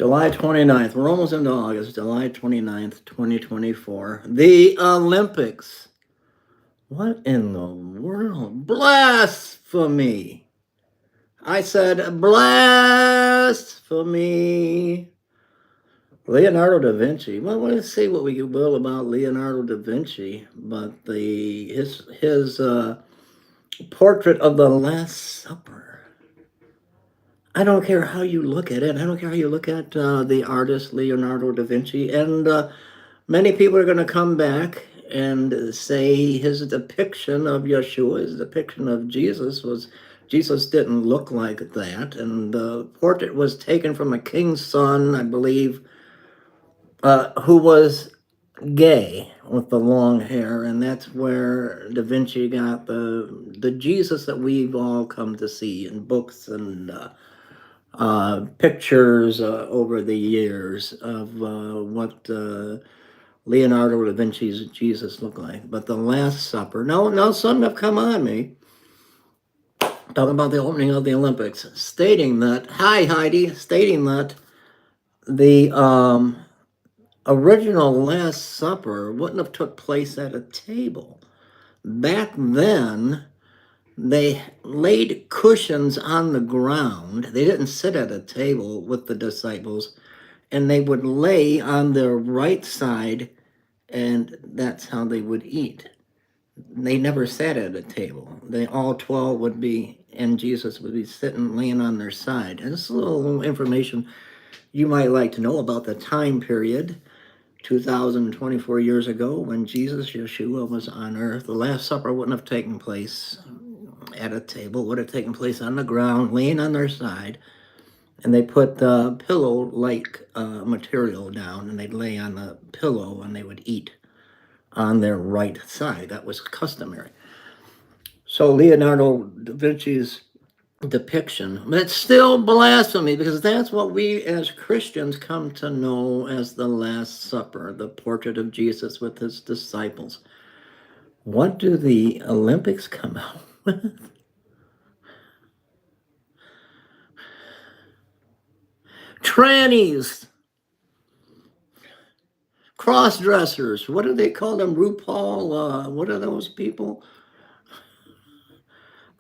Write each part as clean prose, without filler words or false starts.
July 29th. We're almost into August. July 29th, 2024. The Olympics. What in the world? Blasphemy. I said blasphemy. Leonardo da Vinci. Well, let's say what we will about Leonardo da Vinci, but his portrait of the Last Supper. I don't care how you look at it. I don't care how you look at the artist Leonardo da Vinci. And many people are going to come back and say his depiction of Yeshua, his depiction of Jesus didn't look like that. And the portrait was taken from a king's son, I believe, who was gay with the long hair, and that's where Da Vinci got the Jesus that we've all come to see in books and pictures over the years of what Leonardo da Vinci's Jesus looked like. But the Last Supper. Now some have come on me talking about the opening of the Olympics, stating that, hi Heidi, stating that the original Last Supper wouldn't have took place at a table. Back then, they laid cushions on the ground. They didn't sit at a table with the disciples, and they would lay on their right side, and that's how they would eat. They never sat at a table. They all 12 would be, and Jesus would be sitting, laying on their side. And this is a little information you might like to know about the time period. 2024 years ago, when Jesus, Yeshua, was on earth, the Last Supper wouldn't have taken place at a table, would have taken place on the ground, laying on their side, and they put the pillow-like material down, and they'd lay on the pillow, and they would eat on their right side. That was customary. So Leonardo da Vinci's depiction, but it's still blasphemy, because that's what we as Christians come to know as the Last Supper, the portrait of Jesus with his disciples. What do the Olympics come out with? Trannies, cross-dressers, what do they call them? RuPaul, what are those people?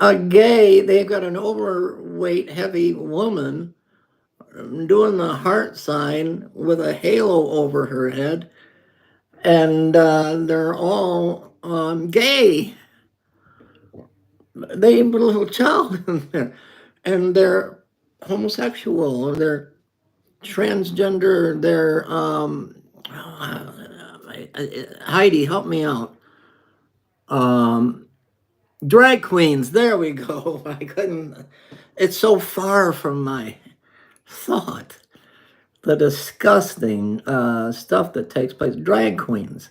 A gay, they've got an overweight, heavy woman doing the heart sign with a halo over her head, and they're all gay. They put a little child in there, and they're homosexual, they're transgender, they're Heidi, help me out. Drag queens, there we go. I couldn't, it's so far from my thought. The disgusting stuff that takes place. Drag queens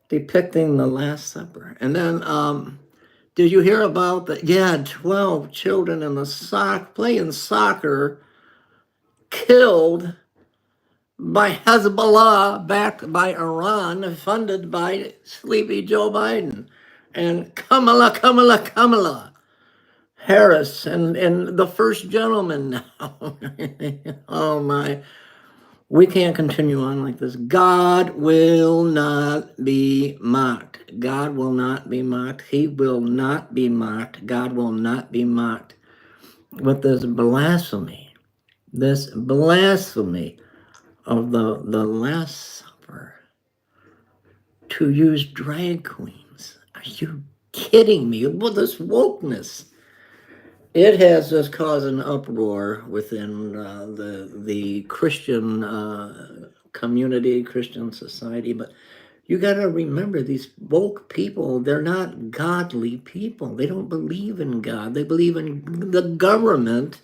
depicting the Last Supper. And then, did you hear about that? Yeah, 12 children in the playing soccer killed by Hezbollah, backed by Iran, funded by sleepy Joe Biden and Kamala Harris and the first gentleman now. Oh my. We can't continue on like this. God will not be mocked. God will not be mocked. He will not be mocked. God will not be mocked with this blasphemy of the Last Supper to use drag queens. Are you kidding me? Well, this wokeness. It has just caused an uproar within the Christian community, Christian society. But you got to remember, these woke people, they're not godly people. They don't believe in God. They believe in the government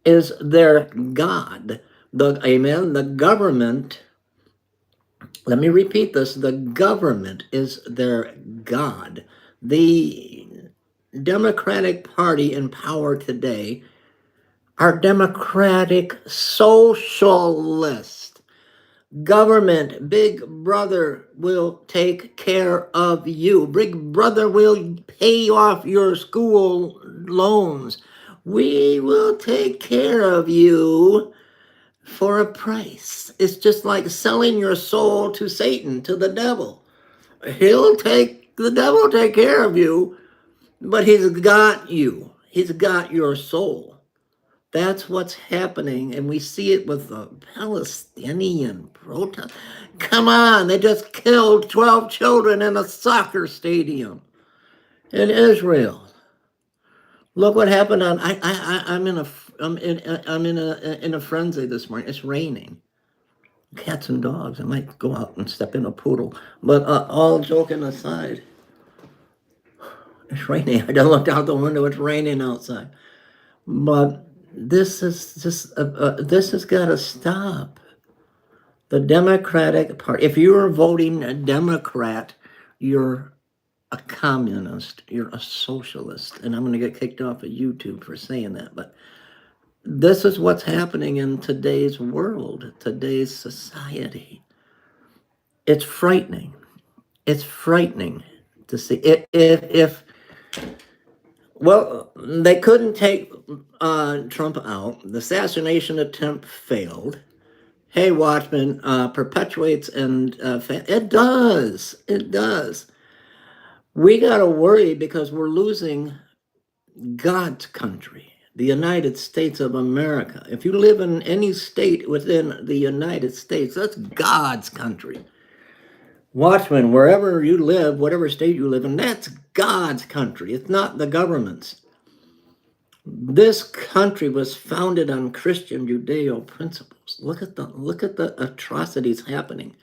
is their God. Amen. The government, let me repeat this, the government is their God. The Democratic Party in power today are democratic socialist. Government, Big Brother will take care of you. Big Brother will pay off your school loans. We will take care of you. for a price. It's just like selling your soul to Satan, to the devil. The devil will take care of you, but he's got you. He's got your soul. That's what's happening, and we see it with the Palestinian protest. Come on, they just killed 12 children in a soccer stadium in Israel. Look what happened on. I'm in a frenzy this morning. It's raining. Cats and dogs. I might go out and step in a poodle. But all joking aside, it's raining. I just looked out the window. It's raining outside. But this has got to stop. The Democratic Party. If you are voting a Democrat, you're a communist. You're a socialist. And I'm going to get kicked off of YouTube for saying that. But this is what's happening in today's world, today's society. It's frightening. It's frightening to see. If well, they couldn't take Trump out. The assassination attempt failed. Hey, Watchman, perpetuates and it does. It does. We got to worry because we're losing God's country, the United States of America. If you live in any state within the United States, that's God's country. Watchman, wherever you live, whatever state you live in, that's God's country. It's not the government's. This country was founded on Christian Judeo principles. Look at the atrocities happening.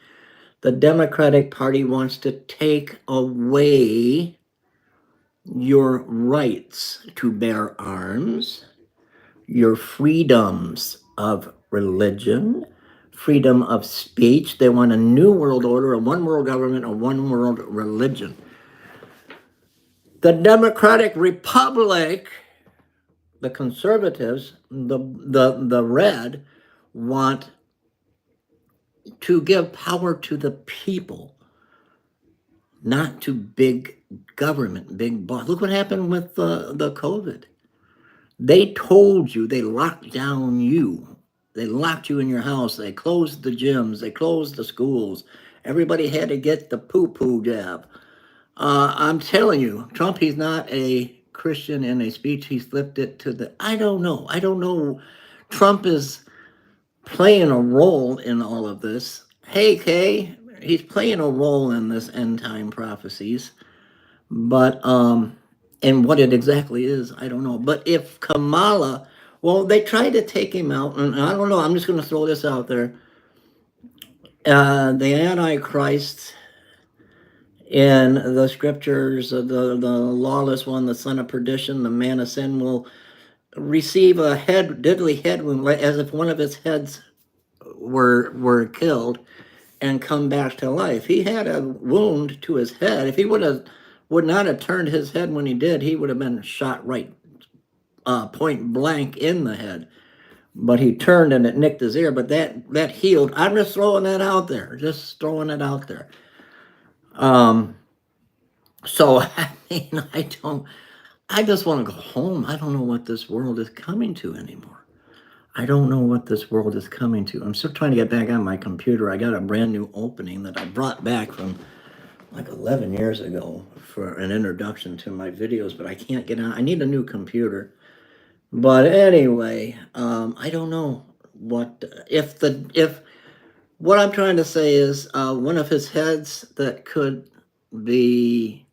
The Democratic Party wants to take away your rights to bear arms, your freedoms of religion, freedom of speech. They want a new world order, a one world government, a one world religion. The Democratic Republic, the conservatives, the red, want to give power to the people, not to big government, big boss. Look what happened with the COVID. They told you, they locked down you. They locked you in your house. They closed the gyms. They closed the schools. Everybody had to get the poo-poo jab. I'm telling you, Trump, he's not a Christian in a speech. He flipped it to the, I don't know. Trump is playing a role in all of this. Hey, Kay, he's playing a role in this end time prophecies. But, and what it exactly is, I don't know. But if Kamala, well, they tried to take him out, and I don't know, I'm just going to throw this out there. The Antichrist in the scriptures, the lawless one, the son of perdition, the man of sin, will receive a deadly head wound, as if one of his heads were killed, and come back to life. He had a wound to his head. If he would not have turned his head when he did, he would have been shot right point blank in the head. But he turned and it nicked his ear, but that healed. I'm just throwing that out there. Just throwing it out there. So, I mean, I just want to go home. I don't know what this world is coming to anymore. I don't know what this world is coming to. I'm still trying to get back on my computer. I got a brand new opening that I brought back from like 11 years ago for an introduction to my videos, but I can't get on. I need a new computer. But anyway, I don't know what what I'm trying to say is one of his heads that could be,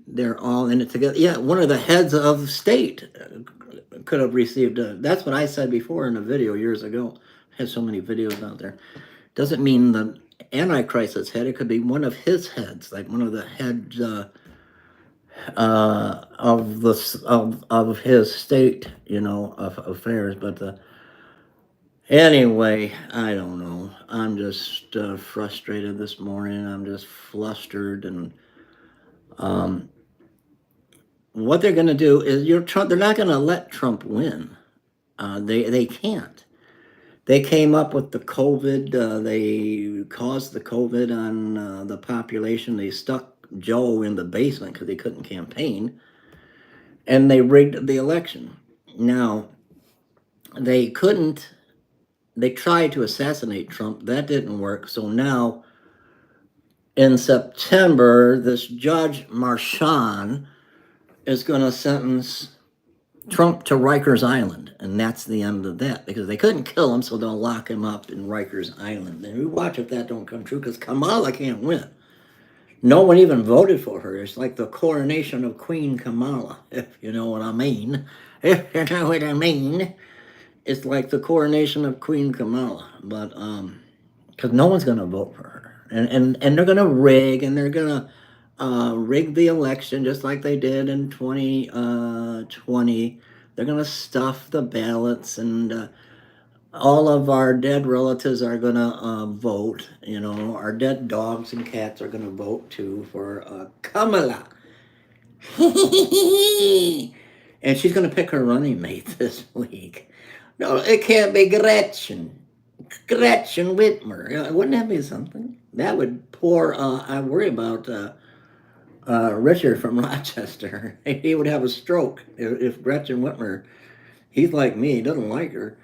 they're all in it together. Yeah, one of the heads of state could have received that's what I said before in a video years ago. I had so many videos out there. Doesn't mean the Antichrist's head. It could be one of his heads, like one of the heads of his state, of affairs. But anyway, I don't know. I'm just frustrated this morning. I'm just flustered, and what they're going to do is they're not going to let Trump win. They can't. They came up with the COVID. They caused the COVID on the population. They stuck Joe in the basement because they couldn't campaign, and they rigged the election. Now, they couldn't they tried to assassinate Trump. That didn't work. So now in September, this Judge Marchand is going to sentence Trump to Rikers Island, and that's the end of that because they couldn't kill him, so they'll lock him up in Rikers Island. And we watch if that don't come true because Kamala can't win. No one even voted for her. It's like the coronation of Queen Kamala, if you know what I mean. If you know what I mean. It's like the coronation of Queen Kamala, but because no one's gonna vote for her, and they're gonna rig, and they're gonna rig the election just like they did in 2020. They're gonna stuff the ballots, and all of our dead relatives are gonna vote. You know, our dead dogs and cats are gonna vote too for Kamala. And she's gonna pick her running mate this week. No, it can't be Gretchen. Gretchen Whitmer. Wouldn't that be something? That would pour. I worry about Richard from Rochester. He would have a stroke if Gretchen Whitmer. He's like me. He doesn't like her.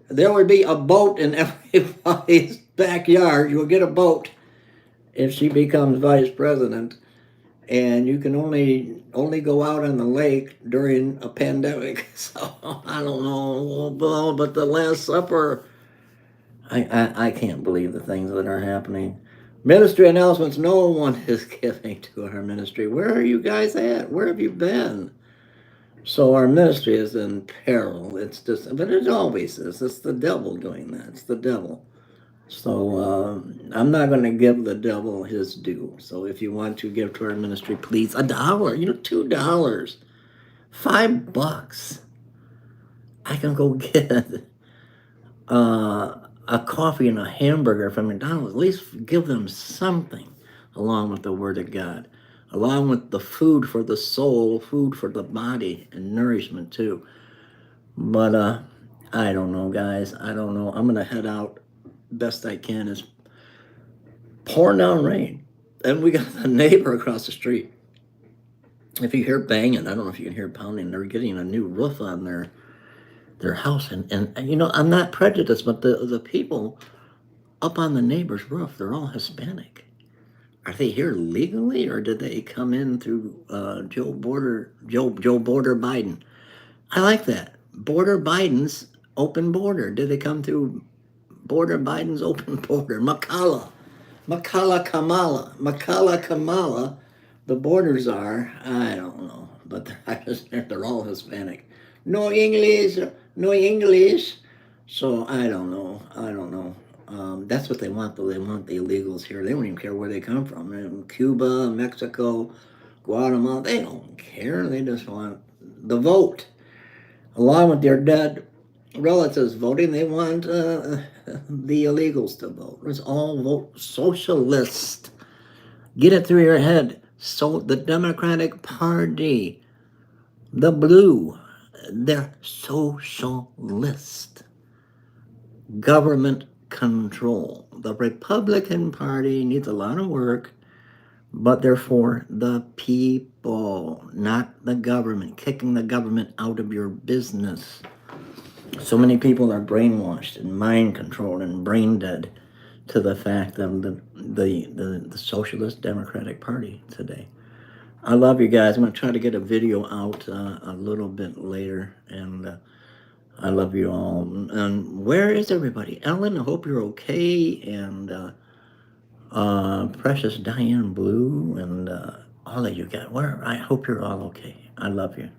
There would be a boat in everybody's backyard. You'll get a boat if she becomes vice president, and you can only go out on the lake during a pandemic. So I don't know, but the Last Supper. I can't believe the things that are happening. Ministry announcements. No one is giving to our ministry. Where are you guys at? Where have you been? So our ministry is in peril. It's just, but it always is. It's the devil doing that. It's the devil. So I'm not going to give the devil his due. So if you want to give to our ministry, please, $1, $2, $5. I can go get a coffee and a hamburger from McDonald's. At least give them something along with the Word of God, along with the food for the soul, food for the body, and nourishment too. But I don't know, guys. I don't know. I'm going to head out best I can. It's pouring down rain. And we got the neighbor across the street. If you hear banging, I don't know if you can hear pounding, they're getting a new roof on their house. And you know, I'm not prejudiced, but the people up on the neighbor's roof, they're all Hispanic. Are they here legally, or did they come in through Joe Border Biden? I like that. Border Biden's open border. Did they come through Border Biden's open border? Kamala. The borders are, I don't know, but they're all Hispanic. No English, no English. So I don't know. That's what they want, though. They want the illegals here. They don't even care where they come from. Cuba, Mexico, Guatemala, they don't care. They just want the vote. Along with their dead relatives voting, they want the illegals to vote. Let's all vote socialist. Get it through your head. So the Democratic Party, the blue, they're socialist. Government control. The Republican Party needs a lot of work, but they're for the people, not the government, kicking the government out of your business. So many people are brainwashed and mind controlled and brain dead to the fact of the Socialist Democratic Party today. I love you guys. I'm going to try to get a video out a little bit later, and I love you all. And where is everybody? Ellen, I hope you're okay, and Precious Diane Blue, and all of you guys. I hope you're all okay. I love you.